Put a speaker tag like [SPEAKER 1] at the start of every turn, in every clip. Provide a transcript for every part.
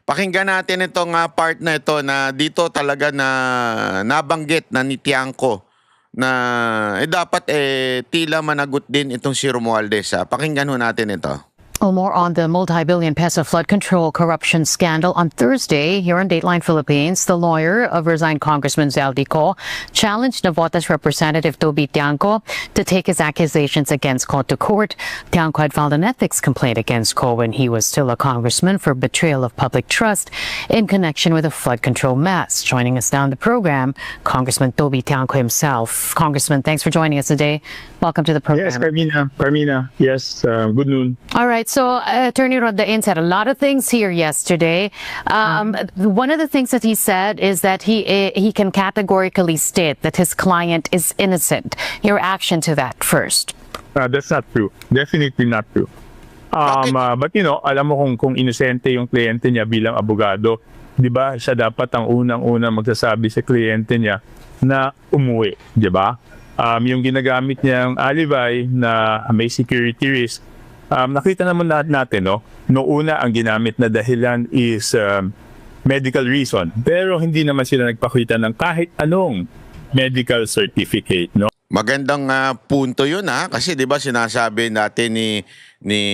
[SPEAKER 1] Pakinggan natin itong part na ito na dito talaga na nabanggit na ni Tiangco na dapat tila managot din itong si Romualdez. Pakinggan ho natin ito.
[SPEAKER 2] More on the multi-billion peso flood control corruption scandal. On Thursday, here on Dateline Philippines, the lawyer of resigned Congressman Zaldico challenged Navota's representative Toby Tiangco to take his accusations against Ko to court. Tiangco had filed an ethics complaint against Ko when he was still a congressman for betrayal of public trust in connection with a flood control mess. Joining us now on the program, Congressman Toby Tiangco himself. Congressman, thanks for joining us today. Welcome to the program.
[SPEAKER 3] Yes, Carmina. Yes, good noon.
[SPEAKER 2] All right. So, Attorney Rondain said a lot of things here yesterday. One of the things that he said is that he can categorically state that his client is innocent. Your reaction to that first?
[SPEAKER 3] That's not true. Definitely not true. But alam mo kung inosente yung kliyente niya bilang abogado, di ba, siya dapat ang unang-unang magsasabi sa kliyente niya na umuwi, di ba? Yung ginagamit niyang alibi na may security risk, nakita naman natin, no? Noong una, ang ginamit na dahilan is medical reason. Pero hindi naman sila nagpakita ng kahit anong medical certificate, no?
[SPEAKER 1] Magandang punto yun kasi 'di ba sinasabi natin ni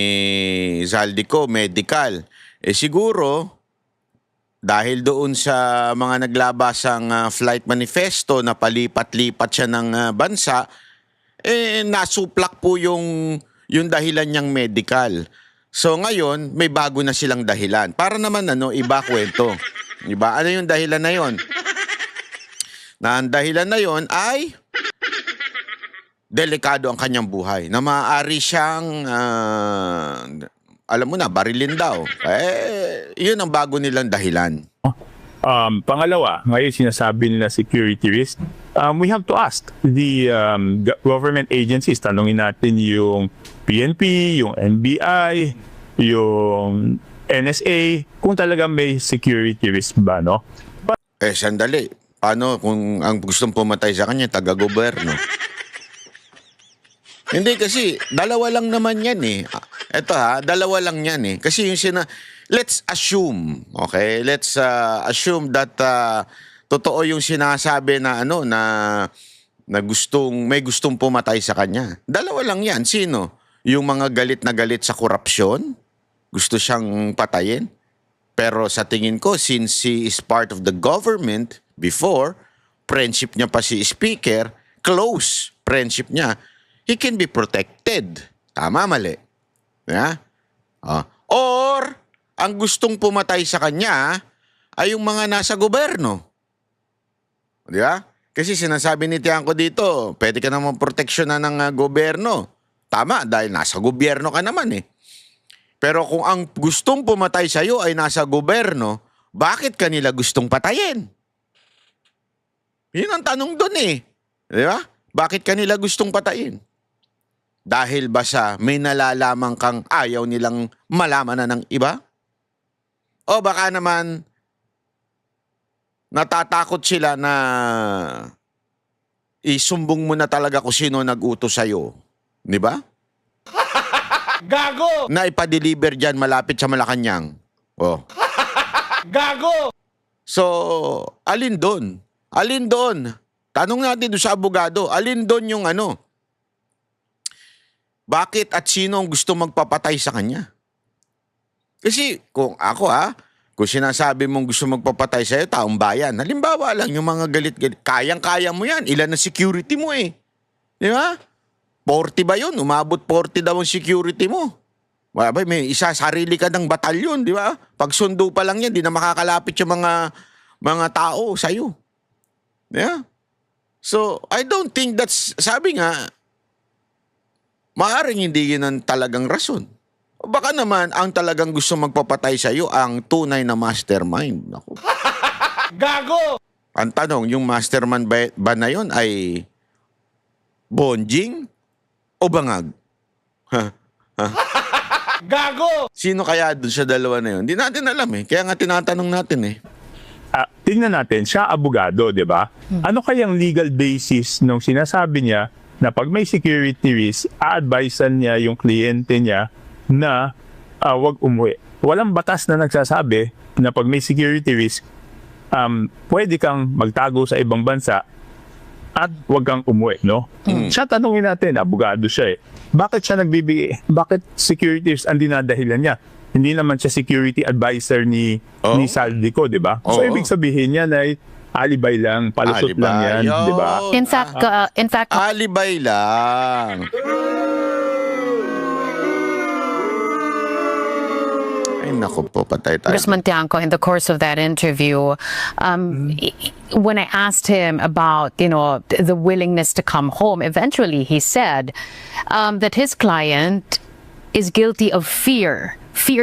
[SPEAKER 1] Zaldico medical. Siguro dahil doon sa mga naglabasang flight manifesto na palipat-lipat siya ng bansa, nasuplak po yung dahilan niyang medical. So ngayon, may bago na silang dahilan. Para naman iba kwento. Iba, ano yung dahilan na yon? Na ang dahilan na yon ay delikado ang kanyang buhay. Na maaari siyang, alam mo na, barilin daw. Yun ang bago nilang dahilan.
[SPEAKER 3] Pangalawa, ngayon sinasabi nila security risk. We have to ask the government agencies. Tanungin natin yung PNP, yung NBI, yung NSA, kung talagang may security risk ba, no?
[SPEAKER 1] Sandali. Paano kung ang gustong pumatay sa kanya, taga-gobyerno? Hindi kasi, dalawa lang naman yan Ito dalawa lang yan Kasi yung let's assume, okay? Let's assume that totoo yung sinasabi na na may gustong pumatay sa kanya. Dalawa lang yan. Sino? Yung mga galit na galit sa korupsyon? Gusto siyang patayin? Pero sa tingin ko, since he is part of the government before, friendship niya pa si speaker, close friendship niya, he can be protected. Tama, mali? Yeah? Or, ang gustong pumatay sa kanya ay yung mga nasa gobyerno. Di ba? Kasi sinasabi ni Tiangco dito, pwede ka naman proteksyonan ng gobyerno. Tama, dahil nasa gobyerno ka naman Pero kung ang gustong pumatay sa iyo ay nasa gobyerno, bakit kanila gustong patayin? Yun ang tanong doon Di ba? Bakit kanila gustong patayin? Dahil ba sa may nalalaman kang ayaw nilang malaman na ng iba? O baka naman natatakot sila na isumbong mo na talaga kung sino nag-utos sa'yo. Di ba?
[SPEAKER 4] Gago!
[SPEAKER 1] Na ipa-deliver dyan malapit sa Malacanang.
[SPEAKER 4] Gago!
[SPEAKER 1] So, alin doon? Alin doon? Tanong natin doon sa abogado, alin doon yung bakit at sino ang gusto magpapatay sa kanya? Kasi kung ako kung sinasabi mong gusto magpapatay sa'yo, taong bayan, halimbawa lang yung mga galit-galit, kayang-kaya mo yan, ilan na security mo Di ba? 40 ba yun? Umabot 40 daw ang security mo. May isa, sarili ka ng batalyon, di ba? Pag sundo pa lang yan, di na makakalapit yung mga tao sa'yo. Yeah? So, I don't think that's, sabi nga, maaaring hindi yun ang talagang rason. Baka naman, ang talagang gusto magpapatay sa iyo ang tunay na mastermind. Naku.
[SPEAKER 4] Gago!
[SPEAKER 1] Ang tanong, yung mastermind ba na yun ay bonjing o bangag?
[SPEAKER 4] Gago!
[SPEAKER 1] Sino kaya doon sa dalawa na yun? Hindi natin alam Kaya nga tinatanong natin
[SPEAKER 3] Tingnan natin, siya abogado, di ba? Ano kayang legal basis nung sinasabi niya na pag may security risk, a-advisean niya yung kliyente niya na wag umuwi? Walang batas na nagsasabi na pag may security risk, pwede kang magtago sa ibang bansa at wag kang umuwi, no? Siya, tanungin natin, abogado siya eh. Bakit siya nagbibigay? Bakit security risk ang dinadahilan niya? Hindi naman siya security advisor ni Saldico, di ba? So, ibig sabihin niya na alibay lang, palusot lang yan, di ba?
[SPEAKER 2] In fact,
[SPEAKER 1] Alibay lang. Ay, naku po, patay tayo.
[SPEAKER 2] Congressman Tiangco, in the course of that interview, when I asked him about, the willingness to come home, eventually he said that his client is guilty of fear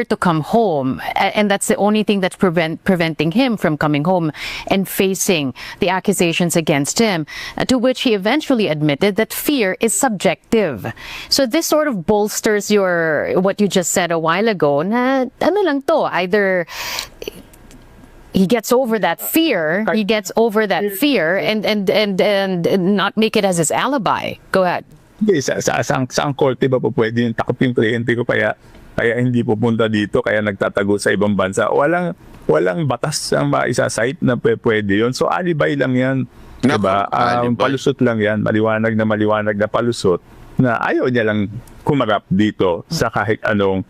[SPEAKER 2] to come home, and that's the only thing that's preventing him from coming home and facing the accusations against him, to which he eventually admitted that fear is subjective. So this sort of bolsters what you just said a while ago, na ano lang to, either he gets over that fear, and not make it as his alibi. Go ahead.
[SPEAKER 3] Okay, sa korte ba po pwede yung takot yung kliyente ko kaya hindi pupunta dito, kaya nagtatago sa ibang bansa? Walang batas ang maisa-cite na pwede yun. So alibay lang yan. Diba? Palusot lang yan. Maliwanag na palusot na ayaw niya lang kumarap dito sa kahit anong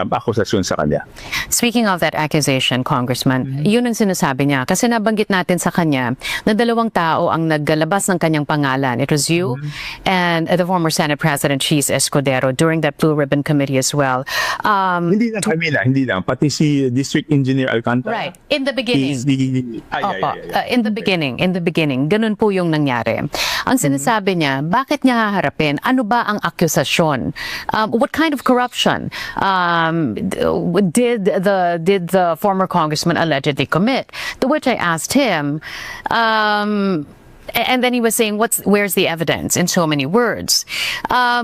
[SPEAKER 3] akusasyon sa kanya.
[SPEAKER 2] Speaking of that accusation, Congressman, yun ang sinasabi niya. Kasi nabanggit natin sa kanya na 2 tao ang naggalabas ng kanyang pangalan. It was you and the former Senate President Cheese Escudero during that Blue Ribbon Committee as well.
[SPEAKER 3] Hindi lang. Pati si District Engineer Alcantara.
[SPEAKER 2] Right. In the beginning. In the beginning. Ganun po yung nangyari. Ang sinasabi niya, bakit niya haharapin? Ano ba ang akusasyon? What kind of corruption did the former congressman allegedly commit? To which I asked him, and then he was saying, where's the evidence, in so many words?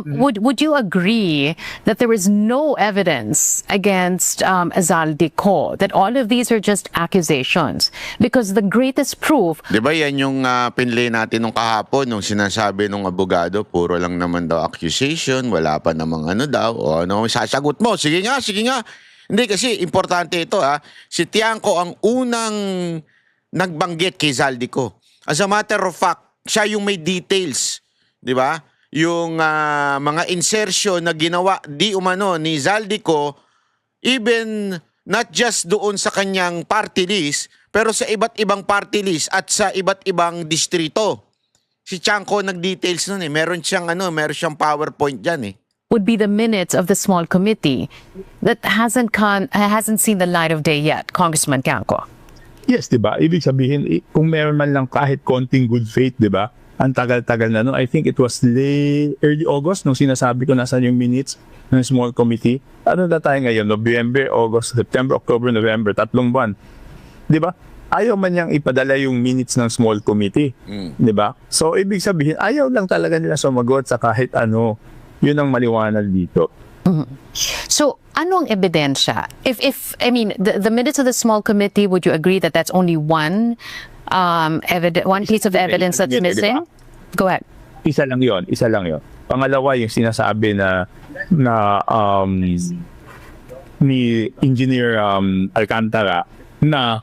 [SPEAKER 2] Would you agree that there is no evidence against Zaldico, that all of these are just accusations? Because the greatest proof...
[SPEAKER 1] Di ba yan yung pinlay natin nung kahapon, nung sinasabi nung abogado, puro lang naman daw accusation, wala pa namang ano daw, o ano, sasagot mo, sige nga. Hindi, kasi importante ito si Tiangco ang unang nagbanggit kay Zaldico. As a matter of fact, siya yung may details, di ba? Yung mga insertion na ginawa di umano ni Zaldico, even not just doon sa kanyang party list, pero sa iba't ibang party list at sa iba't ibang distrito. Si Tiangco nag-details nun eh. Meron siyang PowerPoint dyan eh.
[SPEAKER 2] Would be the minutes of the small committee that hasn't seen the light of day yet, Congressman Tiangco.
[SPEAKER 3] Yes, di ba? Ibig sabihin, kung meron man lang kahit konting good faith, di ba? Ang tagal-tagal na, no? I think it was early August nung sinasabi ko nasan yung minutes ng small committee. Ano na tayo ngayon? November, August, September, October, November, 3 buwan. Di ba? Ayaw man niyang ipadala yung minutes ng small committee. Di ba? So, ibig sabihin, ayaw lang talaga nila sumagot sa kahit ano. Yun ang maliwanag dito.
[SPEAKER 2] So, ano ang ebidensya? If I mean, the minutes of the small committee, would you agree that that's only one piece of evidence that's missing? Go ahead.
[SPEAKER 3] Isa lang yon. Pangalawa, yung sinasabi na ni Engineer Alcantara na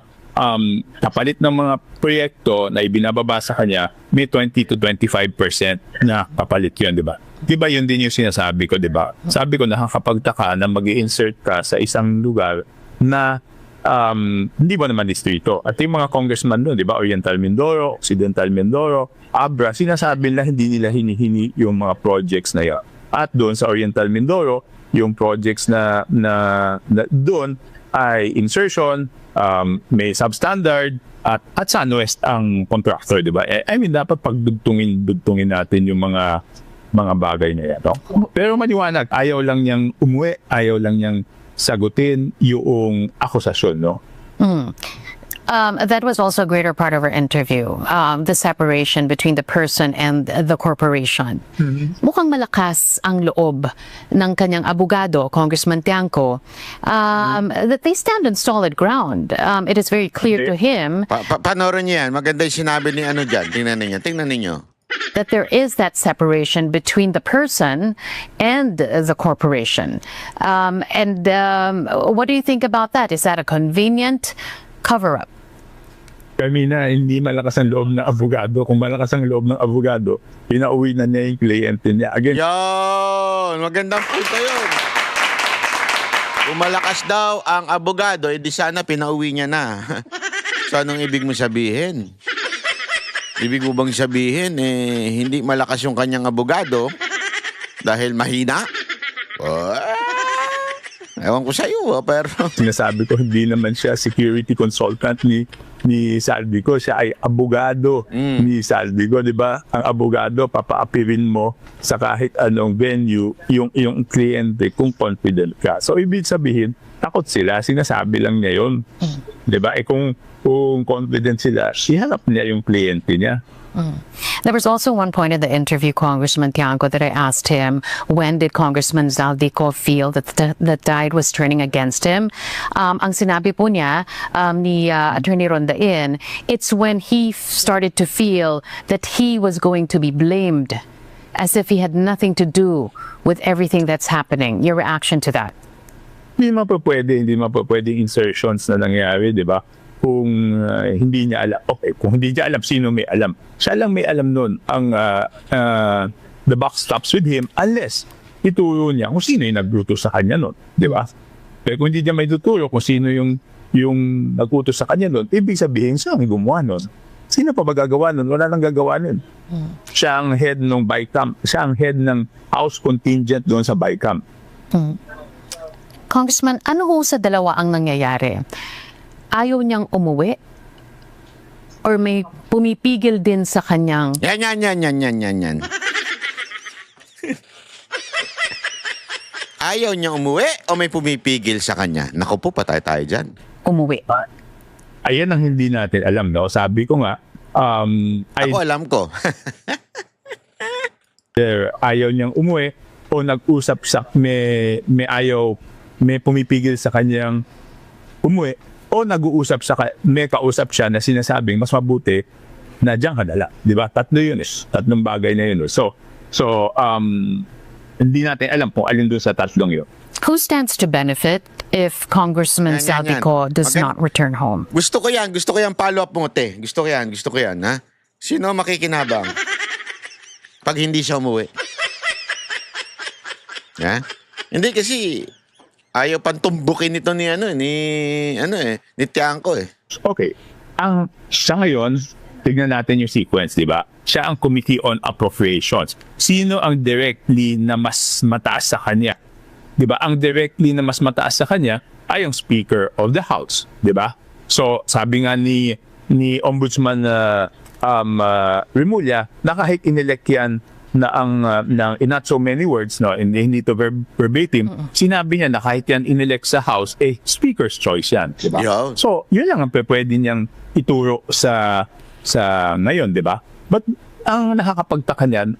[SPEAKER 3] kapalit ng mga proyekto na ibinababa sa kanya, may 20 to 25% na kapalit yun, di ba? Di ba yun din yung sinasabi ko, di ba? Sabi ko, nakakapagtaka na mag-i-insert ka sa isang lugar na hindi mo naman distrito. At yung mga congressman doon, di ba? Oriental Mindoro, Occidental Mindoro, Abra, sinasabi na hindi nila hinihini yung mga projects na yan. At doon sa Oriental Mindoro, yung projects na doon ay insertion, may substandard, at Sunwest ang contractor, di ba? I mean, dapat pagdugtungin natin yung mga bagay na yan. No? Pero maliwanag, ayaw lang niyang umuwi, ayaw lang niyang sagutin yung akusasyon, no?
[SPEAKER 2] That was also a greater part of our interview, the separation between the person and the corporation. Mukhang malakas ang loob ng kanyang abogado, Congressman Tiangco, that they stand on solid ground. It is very clear to him.
[SPEAKER 1] Panoorin niyo yan. Maganda yung sinabi ni ano dyan. Tingnan ninyo.
[SPEAKER 2] that there is that separation between the person and the corporation. What do you think about that? Is that a convenient cover-up?
[SPEAKER 3] Kami na hindi malakas ang loob ng abogado. Kung malakas ang loob ng abogado, pinauwi na niya yung kliyente niya. Again,
[SPEAKER 1] Yan! Magandang punto yun. Kung malakas daw ang abogado, edi sana pinauwi niya na. So anong ibig mo sabihin? Ibig mo bang sabihin, hindi malakas yung kanyang abogado dahil mahina? Ewan ko sa'yo, pero...
[SPEAKER 3] sinasabi ko, hindi naman siya security consultant ni Saldico. Siya ay abogado ni Saldico, di ba? Ang abogado, papaapirin mo sa kahit anong venue yung kliyente kung confident ka. So, ibig sabihin, takot sila. Sinasabi lang niya yun. Di ba? Kung confident sila, iharap niya yung kliyente niya.
[SPEAKER 2] There was also one point in the interview, Congressman Tiangco, that I asked him, when did Congressman Zaldico feel that the tide was turning against him? Ang sinabi po niya ni Attorney Rondain, it's when he started to feel that he was going to be blamed, as if he had nothing to do with everything that's happening. Your reaction to that?
[SPEAKER 3] Hindi mapapwede insertions na nangyari, di ba? Kung hindi niya alam. Okay, kung hindi niya alam, sino may alam? Siya lang may alam nun. Ang the buck stops with him unless ituro niya kung sino yung nagluto sa kanya nun. Di ba? Pero kung hindi niya may tuturo kung sino yung nagluto sa kanya nun, ibig sabihin siya ang gumawa nun. Sino pa ba gagawa nun? Wala nang gagawa nun. Siya ang head ng BICAM. Siya ang head ng house contingent doon sa BICAM.
[SPEAKER 2] Congressman, ano ho sa dalawa ang nangyayari? Ayaw niyang umuwi? Or may pumipigil din sa kanyang...
[SPEAKER 1] Yan. Ayaw niya umuwi o may pumipigil sa kanya? Naku po, patay tayo dyan.
[SPEAKER 2] umuwi?
[SPEAKER 3] Ayan ang hindi natin alam, no? Sabi ko nga,
[SPEAKER 1] Ako alam ko.
[SPEAKER 3] ayaw niyang umuwi o nag-usap sa may pumipigil sa kanyang umuwi o nag-uusap may kausap siya na sinasabing mas mabuti na diyan ka dala, di ba? Tatlong bagay na yun. So hindi natin alam kung alin doon sa tatlong yun.
[SPEAKER 2] Who stands to benefit if Congressman
[SPEAKER 1] Yan.
[SPEAKER 2] Saldico does
[SPEAKER 1] Okay.
[SPEAKER 2] not return home?
[SPEAKER 1] Gusto ko yan follow up mo, te. Gusto ko yan, ha? Sino makikinabang? Pag hindi siya umuwi. Ha? Hindi kasi ayaw pang tumbukin ito ni Tiangco eh.
[SPEAKER 3] Okay. Siya ngayon, tignan natin yung sequence, di ba? Siya ang Committee on Appropriations. Sino ang directly na mas mataas sa kanya? Di ba? Ang directly na mas mataas sa kanya ay ang Speaker of the House, di ba? So, sabi nga ni Ombudsman Remulla, na kahit inelect yan na in not so many words, no, hindi to verbatim, sinabi niya na kahit yan inelect sa House, Speaker's choice yan, di ba?
[SPEAKER 1] Yo.
[SPEAKER 3] So, yun lang ang pwede niyang ituro sa ngayon, di ba? But ang nakakapagtaka niyan,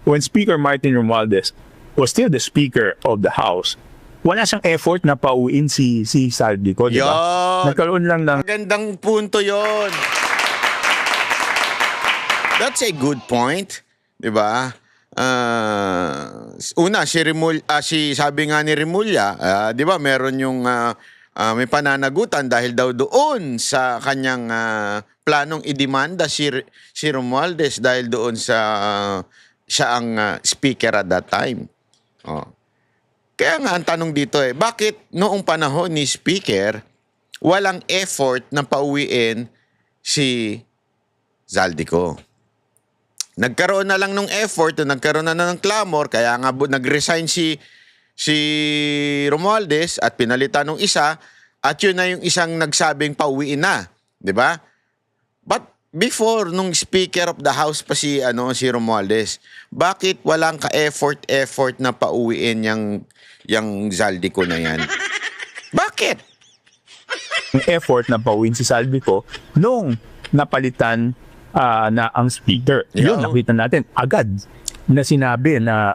[SPEAKER 3] when Speaker Martin Romualdez was still the Speaker of the House, wala siyang effort na pauwiin si Saldico, di ba?
[SPEAKER 1] Yon.
[SPEAKER 3] Nagkaroon lang ng
[SPEAKER 1] Magandang punto yon. That's a good point. Di ba? Una, sabi nga ni Remulla, di ba, meron yung may pananagutan dahil daw doon sa kanyang planong idemanda si Romualdez dahil doon sa siya ang speaker at that time. Oh. Kaya nga ang tanong dito bakit noong panahon ni speaker walang effort na pauwiin si Zaldico? Nagkaroon na lang ng effort, nagkaroon na ng clamor, kaya nga nag-resign si Romualdez at pinalitan ng isa at yun na yung isang nagsabing pauwiin na, 'di ba? But before nung Speaker of the House pa si Romualdez, bakit walang ka-effort na pauwiin yang Zaldico na yan? Bakit?
[SPEAKER 3] effort na pauwiin si Saldico nung napalitan na ang speaker.
[SPEAKER 1] Yeah.
[SPEAKER 3] Yun, nakita natin agad na sinabi na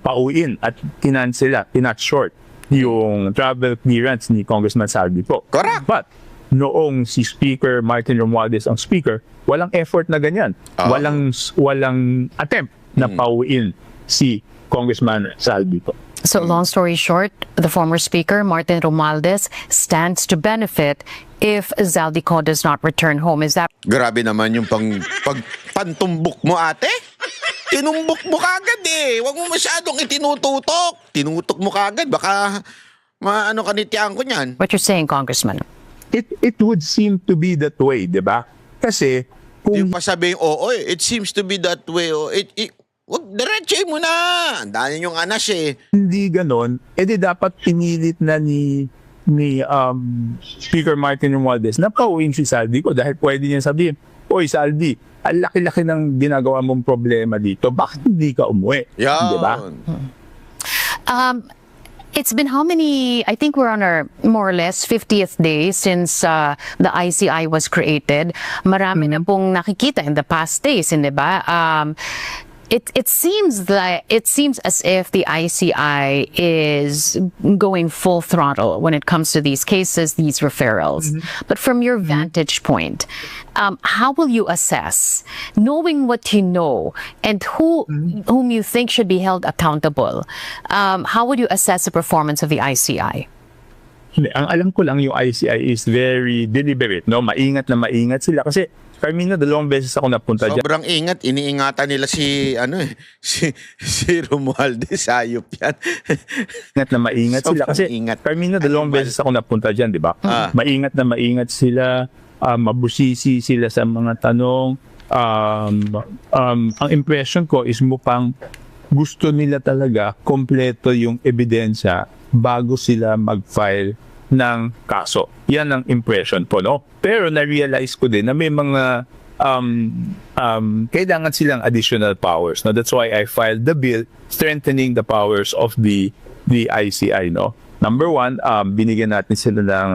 [SPEAKER 3] pauwiin at tinat short yung travel clearance ni Congressman Saldico.
[SPEAKER 1] Correct.
[SPEAKER 3] But noong si Speaker Martin Romualdez ang speaker, walang effort na ganyan. Walang attempt na pauwiin si Congressman Saldico.
[SPEAKER 2] So, long story short, the former speaker, Martin Romualdez, stands to benefit if Zaldico does not return home. Is that
[SPEAKER 1] Grabe naman yung pantumbok mo, ate. Tinumbok mo kagad eh. Huwag mo masyadong itinututok. Tinutok mo kagad. Baka maano ka nitiyang ko niyan.
[SPEAKER 2] what you're saying, Congressman?
[SPEAKER 3] It would seem to be that way, di ba? Kasi
[SPEAKER 1] Yung
[SPEAKER 3] kung
[SPEAKER 1] pa sabihin, oo, it seems to be that way. Oh. Wag, diretso mo na. Dahil yung anas eh.
[SPEAKER 3] hindi ganon, edi dapat pinilit na ni Speaker Martin Romualdez na pauwiin si Saldico dahil pwede niya sabihin, Oy Saldi, ang laki-laki ng ginagawa mong problema dito, bakit hindi ka umuwi?
[SPEAKER 1] Yan.
[SPEAKER 3] Di ba?
[SPEAKER 2] It's been how many, I think we're on our more or less 50th day since the ICI was created. Marami na pong nakikita in the past days, hindi ba? It seems as if the ICI is going full throttle when it comes to these cases, these referrals. But from your vantage point, how will you assess, knowing what you know and whom you think should be held accountable? How would you assess the performance of the ICI?
[SPEAKER 3] Hindi, ang alam ko lang yung ICI is very deliberate, no? Maingat na maingat sila kasi Carmina, 2 beses ako napunta dyan.
[SPEAKER 1] Sobrang ingat. Iniingatan nila si Romualdez. Ayop yan.
[SPEAKER 3] Maingat na maingat sila kasi
[SPEAKER 1] ingat.
[SPEAKER 3] Carmina, 2 beses ako napunta dyan, di ba? Maingat na maingat sila, mabusisi sila sa mga tanong. Ang impression ko is mukhang gusto nila talaga kompleto yung ebidensya bago sila mag-file ng kaso. Yan ang impression po, no? Pero na-realize ko din na may mga kailangan silang additional powers. No? That's why I filed the bill strengthening the powers of the ICI, no? Number 1, binigyan natin sila ng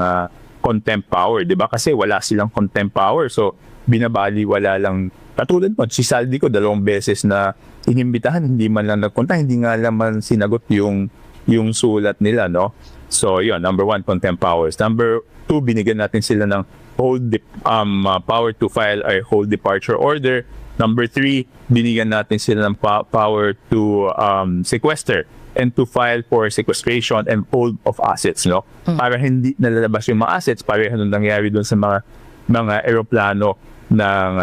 [SPEAKER 3] contempt power, di ba? Kasi wala silang contempt power. So, binabaliwala lang. Katulad mo, si Saldico 2 beses na inimbitahan, hindi man lang nagpunta, hindi nga naman sinagot yung sulat nila, no? So, yun, number 1, contempt powers. Number 2, binigyan natin sila ng power to file a hold departure order. Number 3, binigyan natin sila ng power to sequester and to file for sequestration and hold of assets, no? Para hindi nalalabas yung mga assets, pareho nung nangyari doon sa mga eroplano ng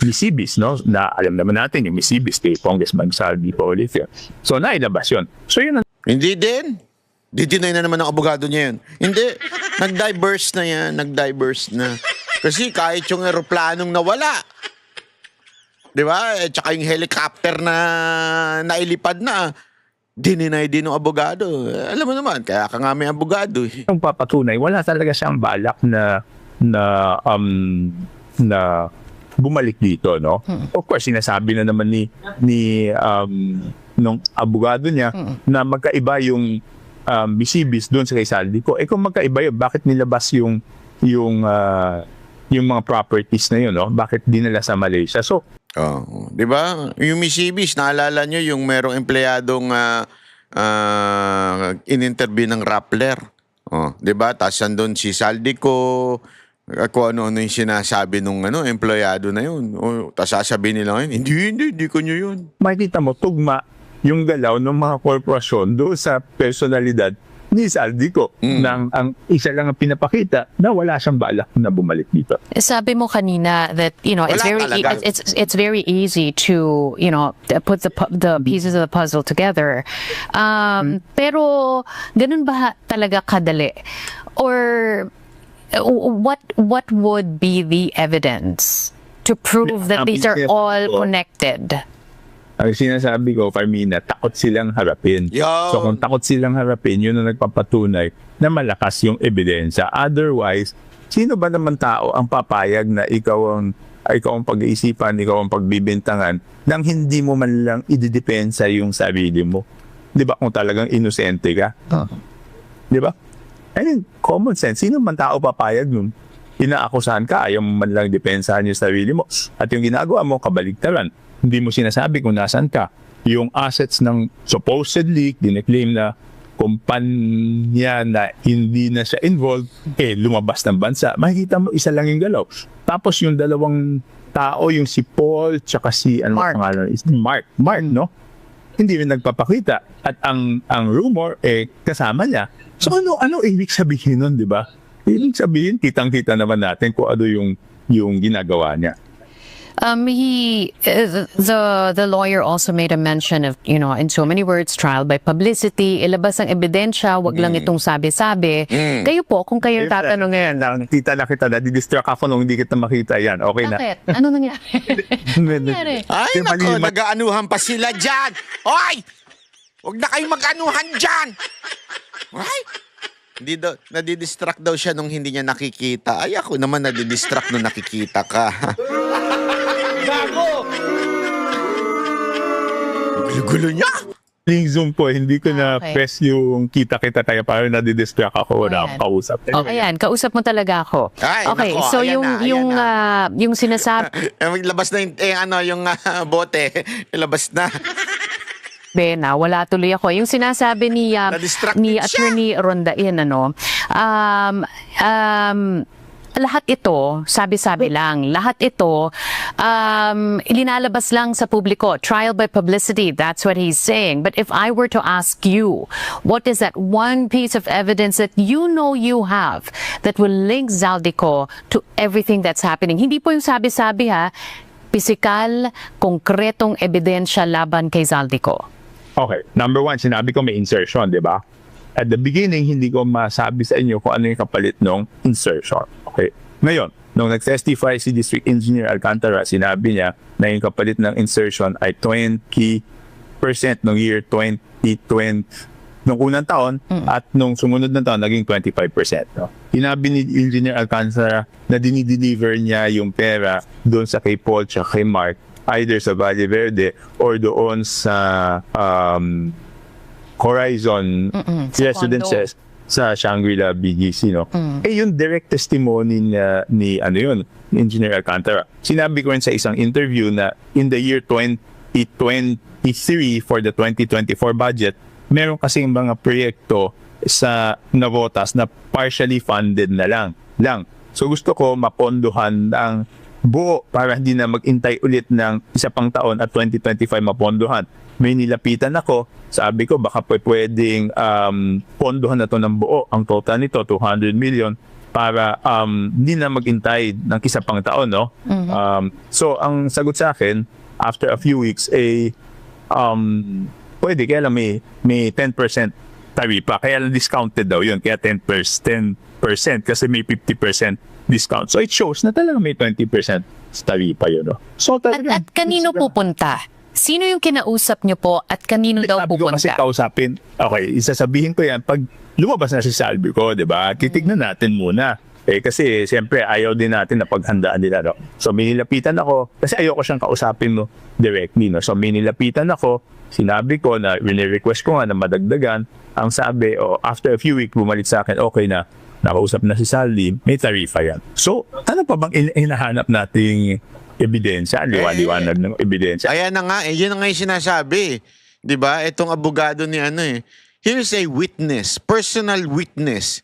[SPEAKER 3] Misibis, no? Na alam naman natin yung Misibis kay Congressman Saldi Paulifia. So, nailabas yun. So, yun ang
[SPEAKER 1] Hindi din. Didinay na naman ng abogado niya yun. Hindi. Nag-diverse na yan. Nag-diverse na. Kasi kahit yung aeroplanong nawala, di ba? Tsaka yung helicopter na nailipad na, dininay din ng abogado. Alam mo naman, kaya ka nga may abogado.
[SPEAKER 3] yung papatunay, wala talaga siyang balak na bumalik dito, no? Of course, sinasabi na naman ni nung abogado niya na magkaiba yung Misibis doon sa kay Saldico. Kung magkaiba yun, bakit nilabas yung mga properties na yun, no? Bakit dinala sa Malaysia? So,
[SPEAKER 1] di ba? Yung Misibis, naalala nyo yung merong empleyadong in-interview ng Rappler. Di ba? Tapos andun si Saldico, kung ano-ano yung sinasabi nung empleyado na yun. Tapos sasabihin nila yun, hindi ko nyo yun.
[SPEAKER 3] makikita mo, tugma yung galaw ng mga korporasyon doon sa personalidad ni Saldico. Nang ang isa lang ang pinapakita na wala siyang balak na bumalik dito.
[SPEAKER 2] Sabi mo kanina that it's
[SPEAKER 1] Wala
[SPEAKER 2] very
[SPEAKER 1] talaga.
[SPEAKER 2] it's very easy to put the pieces of the puzzle together. Pero ganun ba talaga kadali? Or what would be the evidence to prove that these are all connected?
[SPEAKER 3] Ang sinasabi ko, Carmina, takot silang harapin.
[SPEAKER 1] Yan.
[SPEAKER 3] So kung takot silang harapin, yun ang nagpapatunay na malakas yung ebidensya. Otherwise, sino ba naman tao ang papayag na ikaw ang pag-iisipan, ikaw ang pagbibintangan nang hindi mo man lang ididepensa yung sarili mo? Di ba kung talagang inosente ka? Di ba? I mean, common sense. Sino man tao papayag nun? Inaakusahan ka, ayaw mo man lang depensahan yung sarili mo. At yung ginagawa mo, kabaligtaran. Hindi mo sinasabi kung nasan ka. Yung assets ng supposedly, diniklaim na kumpanya na hindi na siya involved, lumabas ng bansa, makikita mo isa lang yung galaw. Tapos yung dalawang tao, yung si Paul, tsaka si,
[SPEAKER 2] Mark.
[SPEAKER 3] pangalan? Mark, no? Hindi rin nagpapakita. At ang rumor, kasama niya. So ano ibig sabihin nun, di ba? Ibig sabihin, kitang-kita naman natin kung ano yung ginagawa niya.
[SPEAKER 2] The lawyer also made a mention of, in so many words, trial by publicity, ilabas ang ebidensya, wag lang itong sabi-sabi. Kayo po, kung kayo tatanong ngayon,
[SPEAKER 3] Nakita na kita, nadidistract ako nung hindi kita makita yan. Okay na.
[SPEAKER 2] bakit? Ano nangyari? nangyari?
[SPEAKER 1] Ay,
[SPEAKER 3] Yung
[SPEAKER 1] nako,
[SPEAKER 3] mali-
[SPEAKER 1] nag-aanuhan pa sila dyan. Hoy! Huwag na kayong mag-anuhan dyan. Ay! Hindi daw, nadidistract daw siya nung hindi niya nakikita. Ay, ako naman nadidistract nung nakikita ka.
[SPEAKER 4] Gago!
[SPEAKER 1] Gulo-gulo niya.
[SPEAKER 3] Yung Zoom po, hindi ko na
[SPEAKER 2] Okay.
[SPEAKER 3] press yung kita-kita tayo para nadidistract ako, wala akong kausap.
[SPEAKER 2] Ayan, kausap mo talaga ako.
[SPEAKER 1] Ay,
[SPEAKER 2] Okay,
[SPEAKER 1] nako,
[SPEAKER 2] so
[SPEAKER 1] ayan na.
[SPEAKER 2] yung sinasabi
[SPEAKER 1] Labas na yung bote. Labas na.
[SPEAKER 2] na wala tuloy ako. Yung sinasabi ni
[SPEAKER 1] Na-distracted
[SPEAKER 2] ni
[SPEAKER 1] siya.
[SPEAKER 2] Attorney Rondain, lahat ito, sabi-sabi lang, lahat ito, ilinalabas lang sa publiko. Trial by publicity, that's what he's saying. But if I were to ask you, what is that one piece of evidence that you have that will link Zaldico to everything that's happening? Hindi po yung sabi-sabi ha, pisikal, konkretong ebidensya laban kay Zaldico.
[SPEAKER 3] Okay, number one, sinabi ko may insertion, di ba? At the beginning, hindi ko masabi sa inyo kung ano yung kapalit ng insertion. Okay. Ngayon, nung nag-testify si District Engineer Alcantara, sinabi niya na yung kapalit ng insertion ay 20% noong year 2020, nung unang taon, at nung sumunod na taon, naging 25%. No? Sinabi ni Engineer Alcantara na dinideliver niya yung pera doon sa kay Paul at kay Mark, either sa Valle Verde or doon sa Horizon
[SPEAKER 2] sa
[SPEAKER 3] residences sa Shangri-La BGC, no? Yung direct testimony ni Engineer Alcantara. Sinabi ko rin sa isang interview na in the year 2023 for the 2024 budget, meron kasing mga proyekto sa Navotas na partially funded na lang. So gusto ko mapondohan ng buo para hindi na mag-intay ulit ng isa pang taon at 2025 mapondohan. May nilapitan ako, sabi ko baka pwedeng pondohan na to ng buo. Ang total nito 200 million para hindi na mag-intay ng isa pang taon, no? So ang sagot sa akin after a few weeks pwede, kaya lang may 10% taripa, kaya lang discounted daw yun, kaya 10% kasi may 50% discount. So it shows na talaga may 20% taripa yun. No? So,
[SPEAKER 2] At kanino pupunta? Sino yung kinausap niyo po at kanino daw
[SPEAKER 3] sabi ko kasi
[SPEAKER 2] pupunta?
[SPEAKER 3] kausapin, okay, isasabihin ko yan, pag lumabas na si Salvi ko, di ba, titignan natin muna. Kasi siyempre ayaw din natin na paghandaan nila. No? So minilapitan ako, kasi ayoko siyang kausapin no, directly. No? So minilapitan ako, sinabi ko na request ko nga na madagdagan. Ang sabi, after a few weeks, bumalik sa akin, okay na, nakausap na si Salvi, may tarifa yan. So, ano pa bang hinahanap nating ebidensya? Liwanag ng ebidensya.
[SPEAKER 1] Ayan na nga, yun na nga yung sinasabi. 'Di ba? Itong abogado ni here's a witness, personal witness.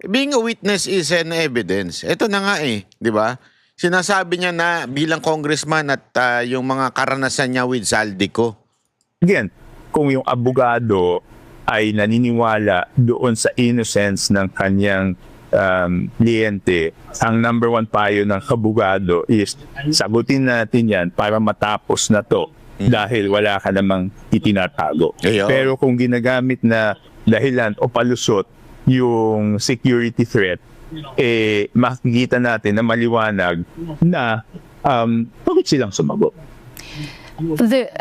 [SPEAKER 1] Being a witness is an evidence. Ito na nga 'di ba? Sinasabi niya na bilang congressman at yung mga karanasan niya with Zaldico.
[SPEAKER 3] Again, kung yung abogado ay naniniwala doon sa innocence ng kanyang kliyente, ang number one payo ng abogado is sagutin natin yan para matapos na to dahil wala ka namang itinatago.
[SPEAKER 1] Ayun.
[SPEAKER 3] Pero kung ginagamit na dahilan o palusot yung security threat, makikita natin na maliwanag na bakit silang sumagot.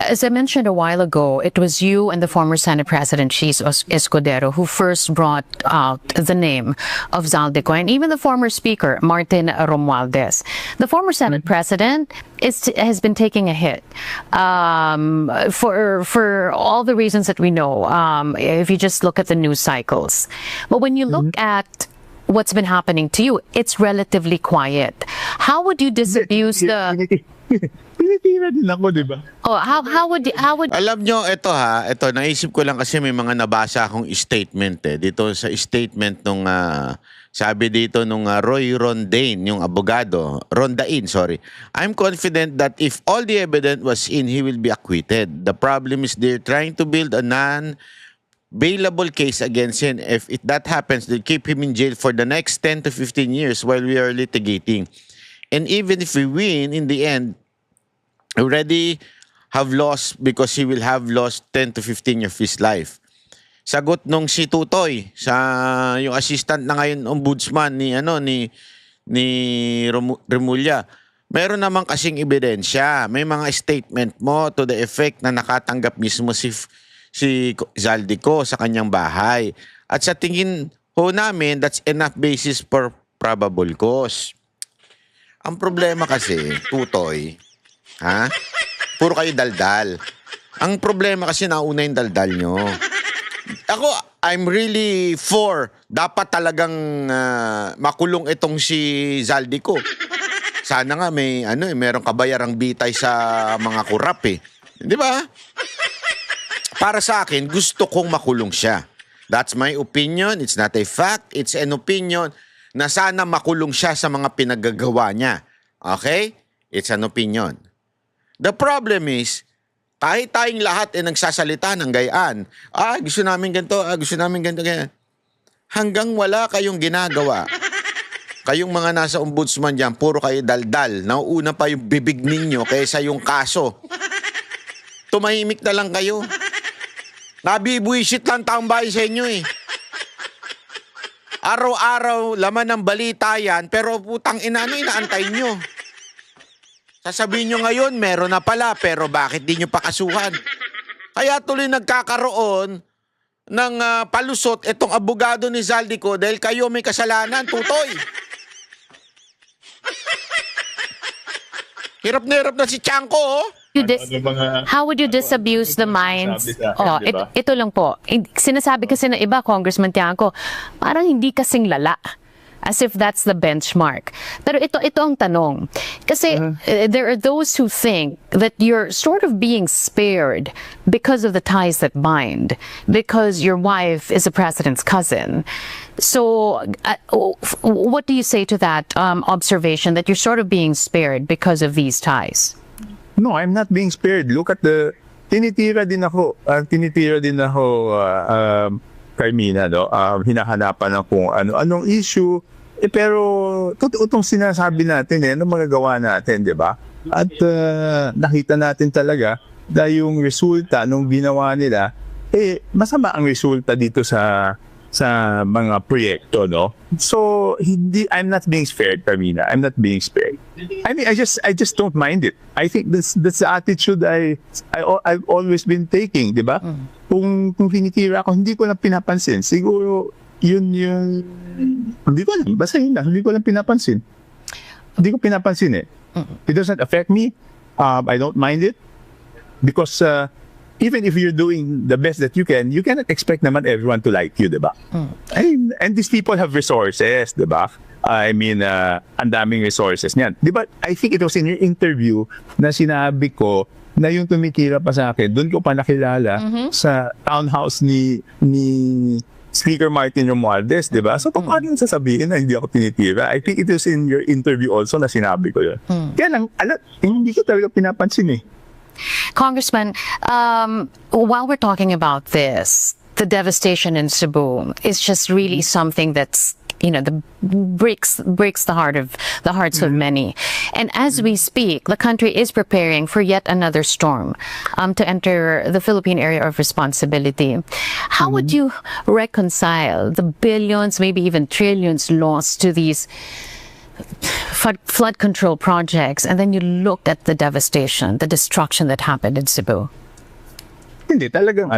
[SPEAKER 2] As I mentioned a while ago, it was you and the former Senate President Chis Escudero who first brought out the name of Zaldico, and even the former Speaker Martin Romualdez. The former Senate President has been taking a hit for all the reasons that we know. If you just look at the news cycles, but when you look at what's been happening to you, it's relatively quiet. How would you disabuse the
[SPEAKER 3] tinitira din ako, di ba?
[SPEAKER 2] Oh, how would
[SPEAKER 1] Alam nyo, ito, naisip ko lang kasi may mga nabasa akong statement Dito sa statement nung, sabi dito nung Roy Rondain, yung abogado, Rondain, sorry. I'm confident that if all the evidence was in, he will be acquitted. The problem is they're trying to build a non-bailable case against him. If that happens, they'll keep him in jail for the next 10 to 15 years while we are litigating. And even if we win, in the end, already have lost because he will have lost 10 to 15 years of his life. Sagot nung si Tutoy sa yung assistant na ngayon ombudsman ni Remulla. Meron naman kasing ebidensya. May mga statement mo to the effect na nakatanggap mismo si Zaldico sa kanyang bahay. At sa tingin ho namin, that's enough basis for probable cause. Ang problema kasi, Tutoy, puro kayo daldal. Ang problema kasi nauna yung daldal nyo. Ako, I'm really for dapat talagang makulong itong si Zaldico. Sana nga merong kabayarang bitay sa mga kurap Di ba? Para sa akin, gusto kong makulong siya. That's my opinion. It's not a fact. It's an opinion na sana makulong siya sa mga pinagagawa niya. Okay? It's an opinion. The problem is, kahit tayong lahat nagsasalita ng gayaan, gusto namin ganito, gusto namin ganito, ganyan. Hanggang wala kayong ginagawa. Kayong mga nasa ombudsman dyan, puro kayo daldal. Nauuna pa yung bibig ninyo kaysa yung kaso. Tumahimik na lang kayo. Nabibuisit lang taong bayan sa inyo Araw-araw, laman ng balita yan, pero putang ina, inaantay nyo? Sasabihin nyo ngayon, meron na pala, pero bakit di nyo pakasuhan? Kaya tuloy nagkakaroon ng palusot itong abogado ni Zaldico dahil kayo may kasalanan, Tutoy. Hirap na si Chanko,
[SPEAKER 2] How would you disabuse the minds?
[SPEAKER 3] Sabi sa akin, diba?
[SPEAKER 2] Ito lang po. Sinasabi kasi na iba, Congressman Tiangco, parang hindi kasing lala. As if that's the benchmark. Pero ito ang tanong. Kasi there are those who think that you're sort of being spared because of the ties that bind. Because your wife is a president's cousin. So, what do you say to that observation that you're sort of being spared because of these ties?
[SPEAKER 3] No, I'm not being spared. Look at tinitira din ako, Carmina, no? Hinahanapan ng kung anong issue. Pero, totoo itong sinasabi natin, ano magagawa natin, di ba? At nakita natin talaga na yung resulta nung ginawa nila, masama ang resulta dito sa mga proyekto, no? So, I'm not being spared, Carmina. I'm not being spared. I mean, I just don't mind it. I think that's the attitude I've always been taking, di ba? Kung tinitira ako, hindi ko lang pinapansin. Siguro, yun hindi ko lang, basta yun lang, hindi ko lang pinapansin. Hindi ko pinapansin It doesn't affect me. I don't mind it. Because, even if you're doing the best that you cannot expect naman everyone to like you, di ba? And these people have resources, di ba? I mean, ang daming resources niyan. Di ba, I think it was in your interview na sinabi ko na yung tumitira pa sa akin, doon ko pa nakilala sa townhouse ni Speaker Martin Romualdez, di ba? So, paano yung sasabihin na hindi ako tinitira? I think it was in your interview also na sinabi ko yun. Kaya lang, hindi ko talaga pinapansin
[SPEAKER 2] Congressman, while we're talking about this, the devastation in Cebu is just really something that's, breaks the hearts of many. And as we speak, the country is preparing for yet another storm to enter the Philippine area of responsibility. How would you reconcile the billions, maybe even trillions lost to these flood control projects, and then you looked at the devastation, the destruction that happened in Cebu?
[SPEAKER 3] Hindi, talagang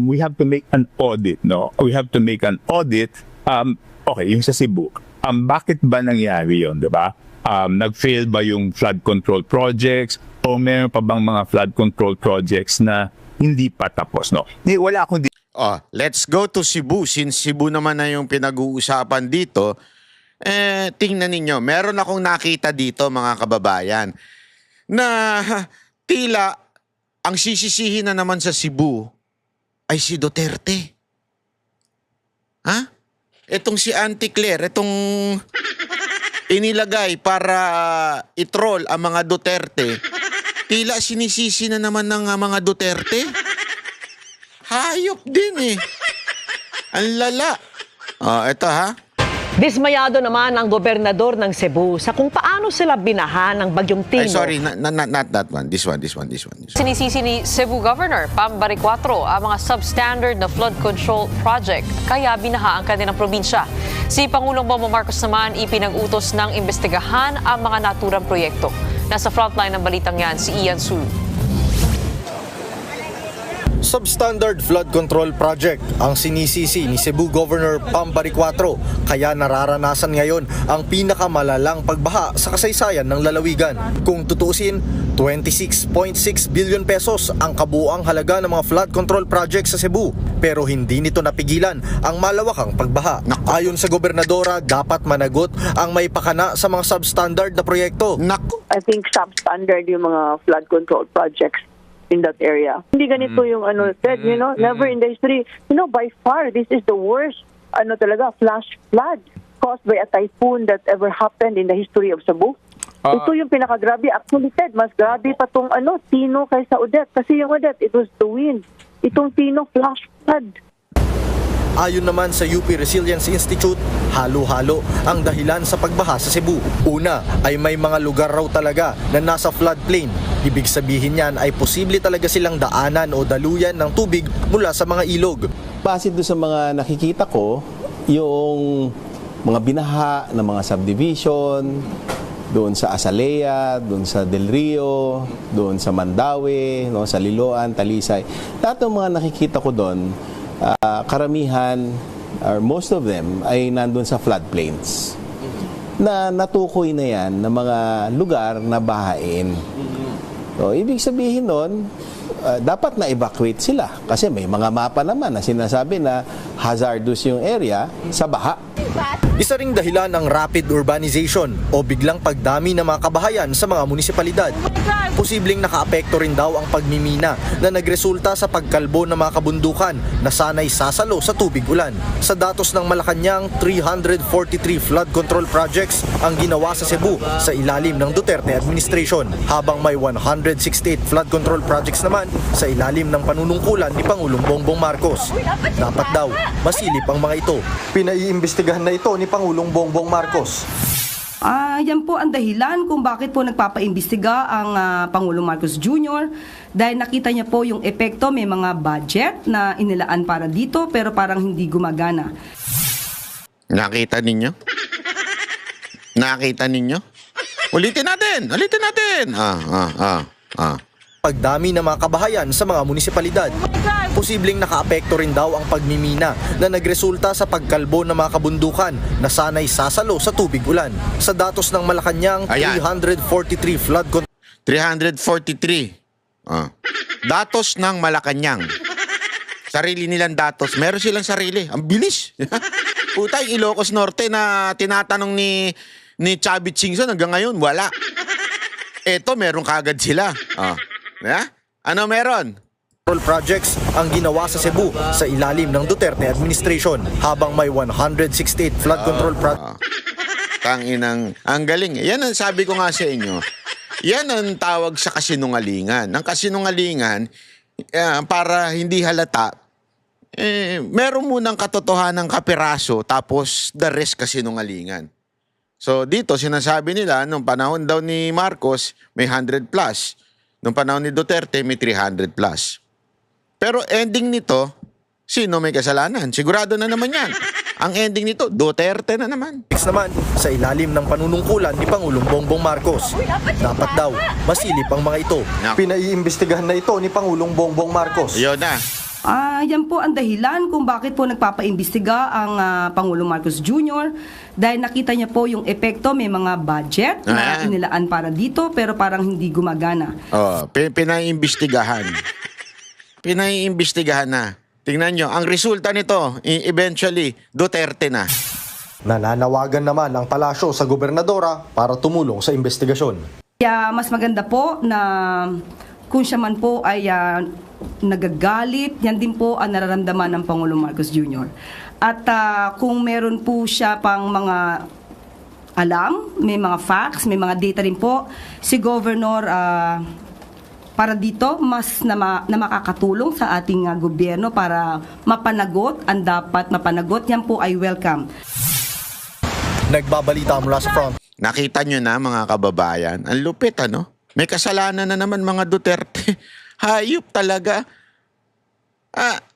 [SPEAKER 3] we have to make an audit, no? We have to make an audit. Okay, yung sa Cebu. Bakit ba nangyari yun, di ba? Nag-fail ba yung flood control projects o meron pa bang mga flood control projects na hindi pa tapos, no? Wala akong
[SPEAKER 1] let's go to Cebu. Since Cebu naman na yung pinag-uusapan dito, tingnan ninyo, meron akong nakita dito mga kababayan. na tila ang sisisihin na naman sa Cebu ay si Duterte. Ha? Etong si Auntie Claire, etong inilagay para i-troll ang mga Duterte, tila sinisisi na naman ng mga Duterte. Hayop din eh. Ang lala. Eto ha.
[SPEAKER 5] Dismayado naman ang gobernador ng Cebu sa kung paano sila binaha ng Bagyong Tino.
[SPEAKER 1] Ay, sorry, not that one. This one.
[SPEAKER 6] Sinisisi ni Cebu Governor Pam Baricuatro ang mga substandard na flood control project kaya binaha ang kanilang probinsya. Si Pangulong Bongbong Marcos naman ipinag-utos ng imbestigahan ang mga naturang proyekto. Nasa frontline ng balitang yan si Ian Su.
[SPEAKER 7] Substandard flood control project ang sinisisi ni Cebu Governor Pam Baricuatro kaya nararanasan ngayon ang pinakamalalang pagbaha sa kasaysayan ng lalawigan. Kung tutuusin, 26.6 billion pesos ang kabuuang halaga ng mga flood control project sa Cebu pero hindi nito napigilan ang malawakang pagbaha. Ayon sa gobernadora, dapat managot ang may pakana sa mga substandard na proyekto.
[SPEAKER 8] I think substandard yung mga flood control projects in that area. Hindi ganito yung Ted, never in the history. By far, this is the worst, talaga, flash flood caused by a typhoon that ever happened in the history of Cebu. Ito yung pinakagrabe. Actually, Ted, mas grabe pa tong Tino kaysa Odette. Kasi yung Odette, it was the wind. Itong Tino, flash flood.
[SPEAKER 7] Ayon naman sa UP Resilience Institute, halo-halo ang dahilan sa pagbaha sa Cebu. Una ay may mga lugar raw talaga na nasa floodplain. Ibig sabihin niyan ay posible talaga silang daanan o daluyan ng tubig mula sa mga ilog.
[SPEAKER 9] Base doon sa mga nakikita ko, yung mga binaha ng mga subdivision, doon sa Azalea, doon sa Del Rio, doon sa Mandaue, sa Liloan, Talisay. Lahat ng mga nakikita ko doon, karamihan or most of them ay nandun sa floodplains na natukoy na yan ng mga lugar na bahain. So, ibig sabihin nun, dapat na-evacuate sila kasi may mga mapa naman na sinasabi na hazardous yung area sa baha.
[SPEAKER 7] Isa ring dahilan ang rapid urbanization o biglang pagdami ng mga kabahayan sa mga munisipalidad. Posibleng nakaapekto rin daw ang pagmimina na nagresulta sa pagkalbo ng mga kabundukan na sanay sasalo sa tubig ulan. Sa datos ng Malacanang, 343 flood control projects ang ginawa sa Cebu sa ilalim ng Duterte administration, habang may 168 flood control projects naman sa ilalim ng panunungkulan ni Pangulong Bongbong Marcos. Dapat daw masilip ang mga ito. Pinaiimbestigahan na ito ni Pangulong Bongbong Marcos.
[SPEAKER 10] Yan po ang dahilan kung bakit po nagpapaimbestiga ang Pangulong Marcos Jr. dahil nakita niya po yung epekto, may mga budget na inilaan para dito pero parang hindi gumagana.
[SPEAKER 1] Nakita ninyo? Nakita ninyo? Ulitin natin!
[SPEAKER 7] Pagdami ng mga kabahayan sa mga munisipalidad. Posibleng nakaapekto rin daw ang pagmimina na nagresulta sa pagkalbo ng mga kabundukan na sanay sasalo sa tubig ulan. Sa datos ng Malacanang, 343 flood control.
[SPEAKER 1] 343. Datos ng Malacanang. Sarili nilang datos. Meron silang sarili. Ang bilis. Puta, yung Ilocos Norte na tinatanong ni Chavit Singson hanggang ngayon, wala. Eto, meron kagad sila. Ano meron?
[SPEAKER 7] Projects ang ginawa sa Cebu sa ilalim ng Duterte administration, habang may 168 flood control projects.
[SPEAKER 1] Tanginang, ang galing. Yan ang sabi ko nga sa inyo. Yan ang tawag sa kasinungalingan. Ang kasinungalingan, para hindi halata, meron munang katotohanan kapiraso, tapos the rest kasinungalingan. So dito sinasabi nila, nung panahon daw ni Marcos, may 100 plus. Nung panahon ni Duterte, may 300 plus. Pero ending nito, sino may kasalanan? Sigurado na naman yan. Ang ending nito, Duterte na naman.
[SPEAKER 7] Naman sa ilalim ng panunungkulan ni Pangulong Bongbong Marcos. Dapat daw masilip ang mga ito. Pinaiimbestigahan na ito ni Pangulong Bongbong Marcos.
[SPEAKER 1] Yun na.
[SPEAKER 10] Yan po ang dahilan kung bakit po nagpapaimbestiga ang Pangulong Marcos Jr. dahil nakita niya po yung epekto, may mga budget na inilaan para dito pero parang hindi gumagana.
[SPEAKER 1] Pinaiimbestigahan. Pinaiimbestigahan na. Tingnan nyo, ang resulta nito, eventually, Duterte na.
[SPEAKER 7] Nananawagan naman ang palasyo sa gobernadora para tumulong sa investigasyon.
[SPEAKER 10] Kaya mas maganda po na kung siya man po ay nagagalit, yan din po ang nararamdaman ng Pangulong Marcos Jr. At kung meron po siya pang mga alam, may mga facts, may mga data rin po, si Governor para dito mas na makakatulong sa ating gobyerno para mapanagot ang dapat mapanagot. Yan po ay welcome.
[SPEAKER 7] Nagbabalita mula sa front.
[SPEAKER 1] Nakita nyo na mga kababayan, ang lupit ano? May kasalanan na naman mga Duterte. Hayop talaga.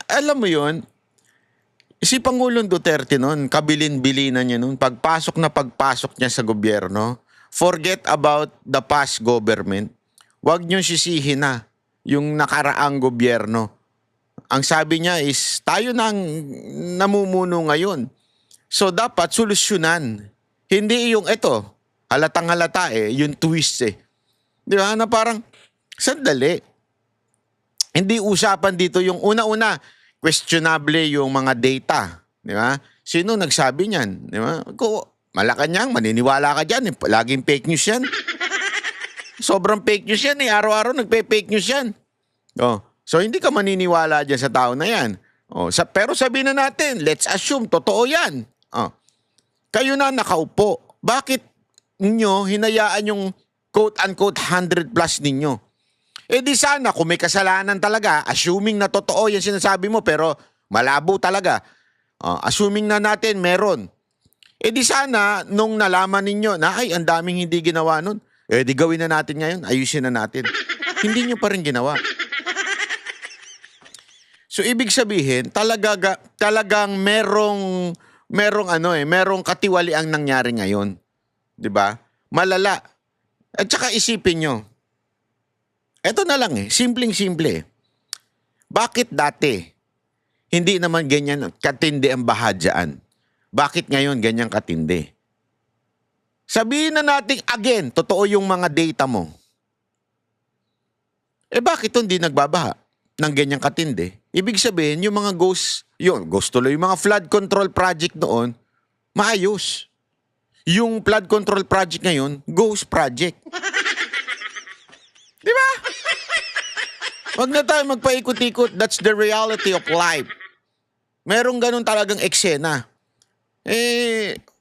[SPEAKER 1] Alam mo yon, si Pangulong Duterte noon, kabilin-bilinan niya noon, pagpasok niya sa gobyerno, forget about the past government. Huwag niyong sisihin na yung nakaraang gobyerno. Ang sabi niya is, tayo na ang namumuno ngayon. So dapat solusyonan. Hindi yung ito, halatang halata yung twist Di ba? Na parang, sandali. Hindi usapan dito yung una-una, questionable yung mga data. Di ba? Sino nagsabi niyan? Di ba? Malacanang, maniniwala ka dyan. Laging fake news yan. Sobrang fake news yan Araw-araw nagpe-fake news yan. So hindi ka maniniwala dyan sa tao na yan. Pero sabihin na natin, let's assume, totoo yan. Kayo na nakaupo. Bakit ninyo hinayaan yung quote-unquote 100 plus ninyo? Di sana kung may kasalanan talaga, assuming na totoo yan sinasabi mo, pero malabo talaga. Assuming na natin meron. Di sana nung nalaman ninyo na ay ang daming hindi ginawa nun, di gawin na natin ngayon, ayusin na natin. Hindi nyo pa rin ginawa. So ibig sabihin, talagang merong katiwali ang nangyari ngayon. 'Di ba? Malala. At saka isipin nyo, eto na lang simpleng-simple. Bakit dati hindi naman ganyan katindi ang bahadyaan? Bakit ngayon ganyan katindi? Sabihin na natin again, totoo yung mga data mo. Bakit hindi nagbabaha ng ganyang katindi? Ibig sabihin, yung mga ghost tuloy, yung mga flood control project noon, maayos. Yung flood control project ngayon, ghost project. Di ba? Wag na tayo magpaikot-ikot. That's the reality of life. Merong ganun talagang eksena.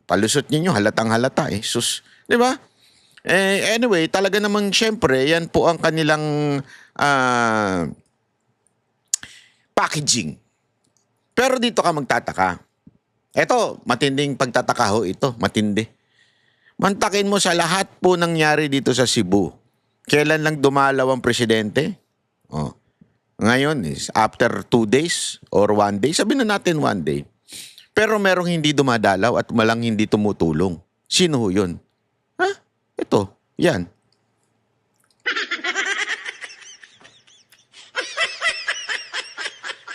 [SPEAKER 1] Palusot ninyo, halatang halata Sus. Di ba? Anyway, talaga namang syempre, yan po ang kanilang packaging. Pero dito ka magtataka. Eto, matinding pagtataka ito. Matindi. Mantakin mo sa lahat po nangyari dito sa Cebu. Kailan lang dumalaw ang presidente? Ngayon is after 2 days or 1 day. Sabihin na natin 1 day. Pero merong hindi dumadalaw at malang hindi tumutulong. Sino yun? Ito. Yan.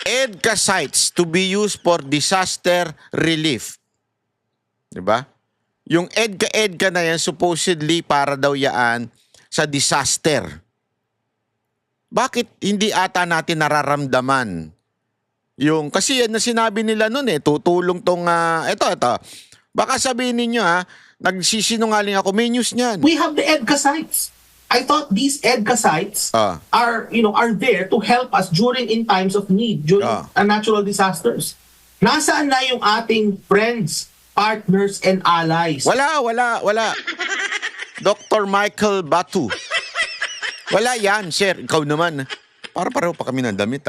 [SPEAKER 1] EDCA sites to be used for disaster relief. Diba? Yung EDCA na yan, supposedly para daw yaan sa disaster. Bakit hindi ata natin nararamdaman yung, kasi yan na sinabi nila nun tutulong tong, ito. Baka sabihin ninyo nagsisinungaling ako, may news niyan.
[SPEAKER 11] We have the EDCA sites. I thought these EDCA sites are there to help us in times of need, during natural disasters. Nasaan na yung ating friends, partners, and allies?
[SPEAKER 1] Wala. Dr. Michael Batu. Wala yan, sir. Ikaw naman. Pareho pa kami ng damit,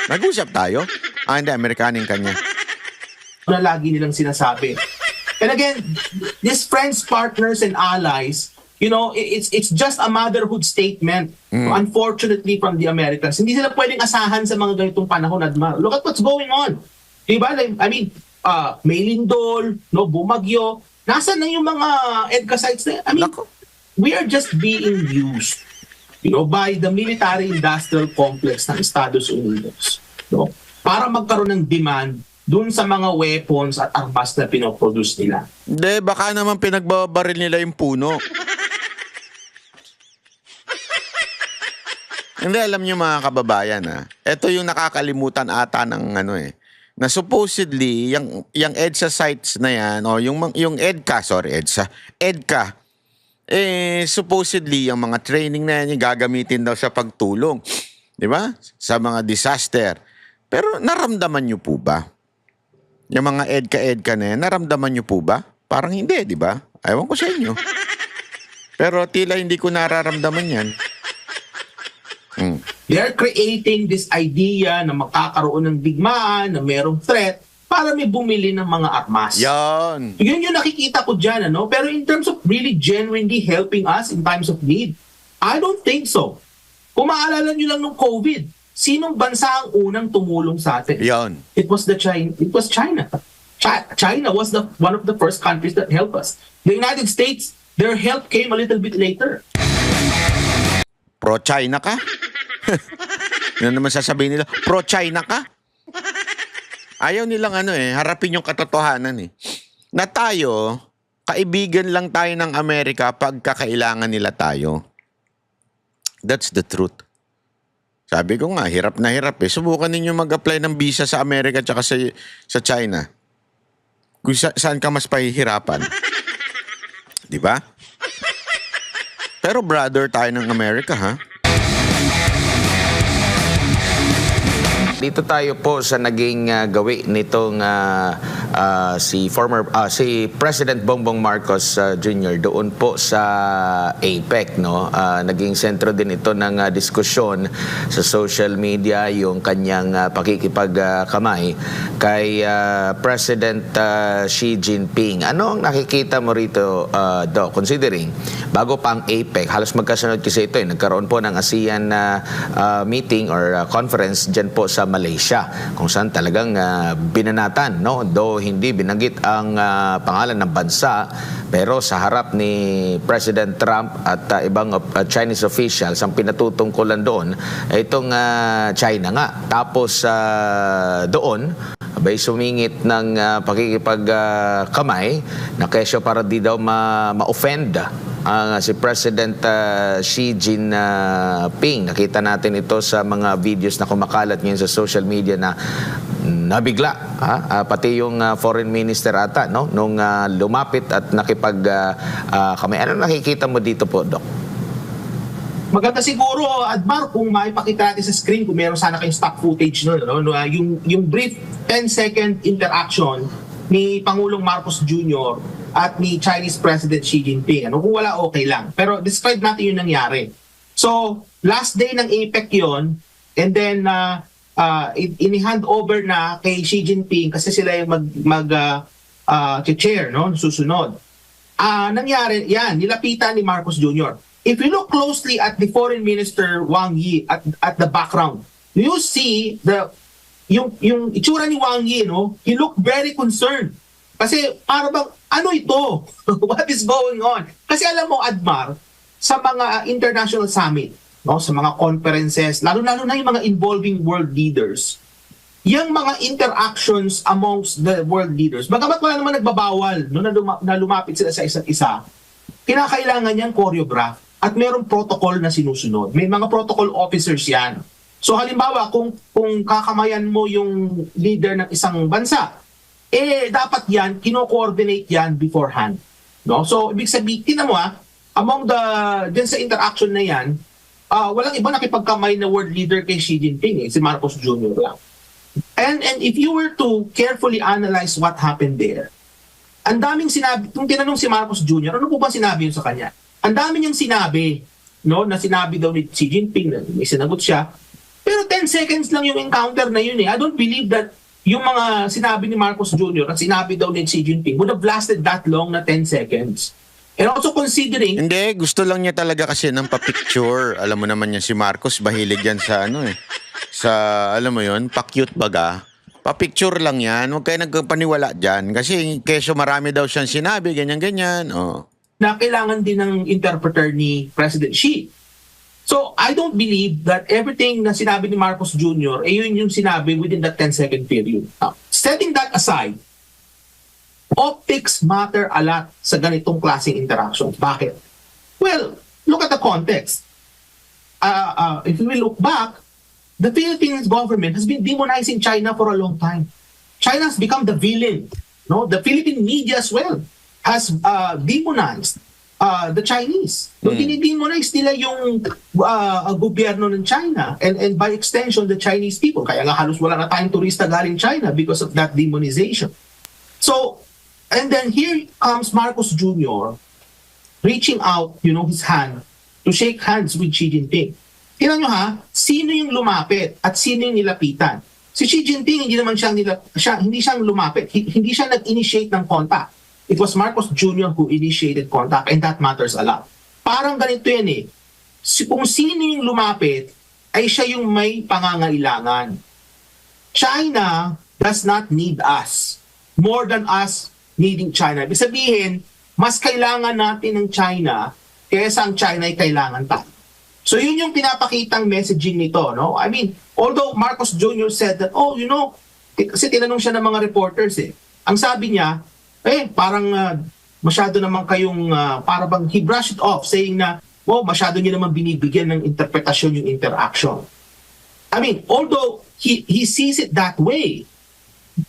[SPEAKER 1] Nag-usap tayo? Hindi, Amerikaning kanya.
[SPEAKER 11] Na lagi nilang sinasabi. And again, these friends, partners, and allies, it's just a motherhood statement, unfortunately, from the Americans. Hindi sila pwedeng asahan sa mga ganitong panahon. Look at what's going on. Diba? May lindol, bumagyo. Nasaan na yung mga EDCA sites na? We are just being used by the military-industrial complex ng Estados Unidos para magkaroon ng demand dun sa mga weapons at armas na pinoproduce nila.
[SPEAKER 1] Hindi, baka naman pinagbabaril nila yung puno. Hindi, alam nyo mga kababayan, ito yung nakakalimutan ata ng na supposedly, yung EDSA sites na yan, yung EDCA, supposedly, ang mga training na yan, yung gagamitin daw sa pagtulong. Di ba? Sa mga disaster. Pero naramdaman nyo po ba? Yung mga EDCA na yan, naramdaman nyo po ba? Parang hindi, di ba? Ewan ko sa inyo. Pero tila hindi ko nararamdaman yan.
[SPEAKER 11] They're creating this idea na makakaroon ng digmaan, na merong threat, para may bumili ng mga armas.
[SPEAKER 1] Yan.
[SPEAKER 11] Yun yung nakikita ko dyan, ano? Pero in terms of really genuinely helping us in times of need, I don't think so. Kung maalala nyo lang nung COVID, sinong bansa ang unang tumulong sa atin?
[SPEAKER 1] Yan.
[SPEAKER 11] It was China. China was one of the first countries that helped us. The United States, their help came a little bit later.
[SPEAKER 1] Pro-China ka? Ano naman sasabihin nila? Pro-China ka? Ayaw nilang harapin yung katotohanan na tayo, kaibigan lang tayo ng Amerika pag kakailangan nila tayo. That's the truth. Sabi ko nga, hirap na hirap Subukan ninyo mag-apply ng visa sa Amerika at sa China. Kung saan ka mas pahihirapan. Di ba? Pero brother tayo ng Amerika, ha?
[SPEAKER 12] Dito tayo po sa naging gawi nitong si President Bongbong Marcos Jr. doon po sa APEC, no. Naging sentro din ito ng diskusyon sa social media yung kanyang pakikipagkamay kay President Xi Jinping. Ano ang nakikita mo rito, Doc, considering bago pa ang APEC, halos magkasunod kasi ito nagkaroon po ng ASEAN meeting or conference dyan po sa Malaysia, kung saan talagang binanatan, no? Though hindi binanggit ang pangalan ng bansa, pero sa harap ni President Trump at ibang Chinese officials, ang pinatutungkulan doon ay itong China nga. Tapos doon, abay sumingit ng pakikipagkamay na kesyo para di daw ma-offend si President Xi Jinping. Nakita natin ito sa mga videos na kumakalat ngayon sa social media na nabigla. Pati yung foreign minister ata, no? Nung lumapit at nakipagkamay. Ano nakikita mo dito po, Doc?
[SPEAKER 11] Maganda siguro, Admar, kung maipakita natin sa screen, kung meron sana kayong stock footage nun, no? Yung brief 10-second interaction ni Pangulong Marcos Jr. at ni Chinese President Xi Jinping. Kung wala, okay lang. Pero describe natin yung nangyari. So, last day ng APEC yon, and then ini-hand over na kay Xi Jinping kasi sila yung chair, no? Susunod. Nangyari, yan, nilapitan ni Marcos Jr. If you look closely at the Foreign Minister Wang Yi at the background, you see yung itsura ni Wang Yi, no? He looked very concerned. Kasi para bang, ano ito? What is going on? Kasi alam mo, Admar, sa mga international summit, no, sa mga conferences, lalo-lalo na yung mga involving world leaders, yung mga interactions amongst the world leaders, bagamat wala naman nagbabawal no, na lumapit sila sa isa't isa, kinakailangan niyang choreograph at mayroong protocol na sinusunod. May mga protocol officers yan. So halimbawa, kung kakamayan mo yung leader ng isang bansa, dapat yan, kino-coordinate yan beforehand. No? So, ibig sabihin, tingnan mo among dyan sa interaction na yan, walang iba nakipagkamay na world leader kay Xi Jinping, si Marcos Jr. lang. And if you were to carefully analyze what happened there, ang daming sinabi, kung tinanong si Marcos Jr., ano po ba sinabi yun sa kanya? Ang dami niyang sinabi, no, na sinabi daw ni Xi Jinping, na may sinagot siya, pero 10 seconds lang yung encounter na yun I don't believe that yung mga sinabi ni Marcos Jr. at sinabi daw ni Xi Jinping would have lasted that long na 10 seconds. And also considering...
[SPEAKER 1] Hindi, gusto lang niya talaga kasi ng pa-picture. Alam mo naman yan si Marcos, mahilig yan sa sa, alam mo yun, pa-cute baga. Pa-picture lang yan, huwag kayo nagpaniwala dyan. Kasi kesyo marami daw siyang sinabi, ganyan-ganyan.
[SPEAKER 11] Na kailangan din ng interpreter ni President Xi. So, I don't believe that everything na sinabi ni Marcos Jr. yun yung sinabi within that 10-second period. Now, setting that aside, optics matter a lot sa ganitong klaseng interaction. Bakit? Well, look at the context. If we look back, the Philippines government has been demonizing China for a long time. China has become the villain. No? The Philippine media as well has demonized the Chinese. No, dinidemonize nila yung gobyerno ng China and by extension the Chinese people. Kaya nga halos wala na tayong turista galing China because of that demonization. So, and then here comes Marcos Jr. reaching out, his hand to shake hands with Xi Jinping. Tingnan nyo ha, sino yung lumapit at sino yung nilapitan? Si Xi Jinping hindi siyang lumapit, hindi siya nag-initiate ng contact. It was Marcos Jr. who initiated contact, and that matters a lot. Parang ganito yan eh. Kung sino yung lumapit, ay siya yung may pangangailangan. China does not need us more than us needing China. Ibig sabihin, mas kailangan natin ng China kaysa ang China ay kailangan tayo. So yun yung pinapakitang messaging nito, no? I mean, although Marcos Jr. said that, kasi tinanong siya ng mga reporters eh. Ang sabi niya, parang masyado naman kayong, para bang he brushed it off saying na, masyado niyo naman binibigyan ng interpretasyon yung interaction. I mean, although he sees it that way,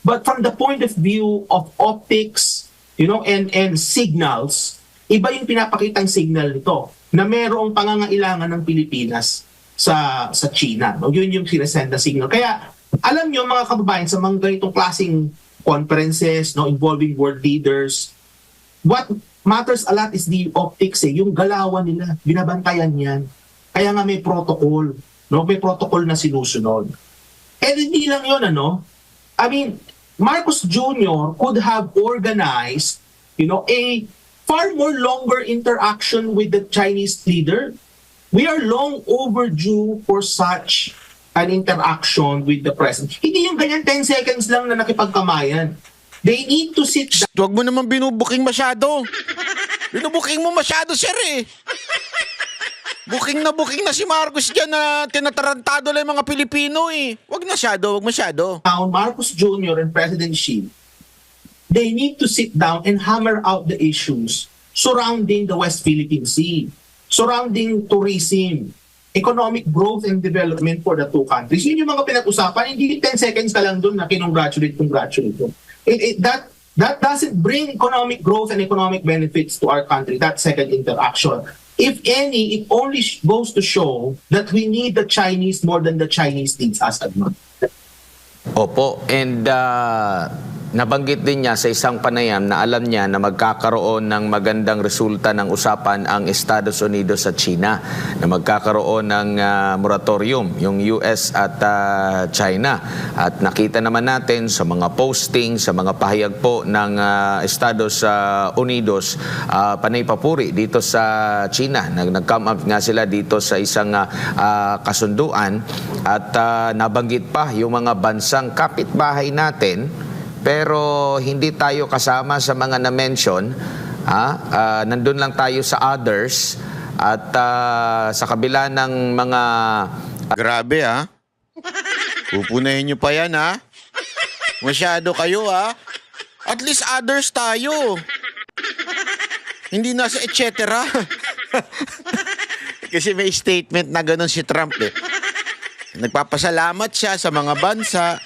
[SPEAKER 11] but from the point of view of optics, and signals, iba yung pinapakitang signal nito na merong pangangailangan ng Pilipinas sa China. No? Yun yung sinesend na signal. Kaya, alam nyo mga kababayan, sa mga ganitong klaseng conferences, involving world leaders, what matters a lot is the optics, yung galawan nila, binabantayan yan. Kaya nga may protocol, may protocol na sinusunod. And hindi lang yun, I mean, Marcos Jr. could have organized, a far more longer interaction with the Chinese leader. We are long overdue for such an interaction with the president. Hindi yung ganyan 10 seconds lang na nakipagkamayan. They need to sit down.
[SPEAKER 1] Huwag mo naman binubuking masyado. Binubuking mo masyado, sir eh. Booking na si Marcos dyan na tinatarantado lang yung mga Pilipino eh. Huwag masyado.
[SPEAKER 11] Now, Marcos Jr. and President Xi, they need to sit down and hammer out the issues surrounding the West Philippine Sea, surrounding tourism, economic growth and development for the two countries. Yun yung mga pinag-usapan. Hindi 10 seconds ka lang doon na congratulate. That doesn't bring economic growth and economic benefits to our country, that second interaction. If any, it only goes to show that we need the Chinese more than the Chinese needs us.
[SPEAKER 12] Opo, and nabanggit din niya sa isang panayam na alam niya na magkakaroon ng magandang resulta ng usapan ang Estados Unidos at China, na magkakaroon ng moratorium yung US at China. At nakita naman natin sa mga posting, sa mga pahayag po ng Estados Unidos, panay papuri dito sa China. Nag-come up nga sila dito sa isang kasunduan at nabanggit pa yung mga bansang kapitbahay natin, pero hindi tayo kasama sa mga na-mention. Nandun lang tayo sa others at sa kabila ng mga...
[SPEAKER 1] Grabe pupunahin nyo pa yan Masyado kayo At least others tayo. Hindi na sa et cetera. Kasi may statement na ganun si Trump Nagpapasalamat siya sa mga bansa.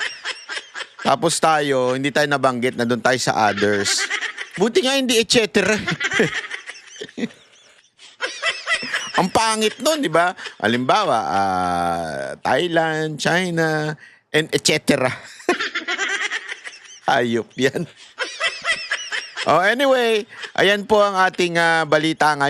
[SPEAKER 1] Tapos tayo, hindi tayo nabanggit na doon tayo sa others. Buti nga hindi et cetera. Ang pangit nun, di ba? Halimbawa, Thailand, China, and et cetera. Hayop yan. Anyway, ayan po ang ating balita ngayon.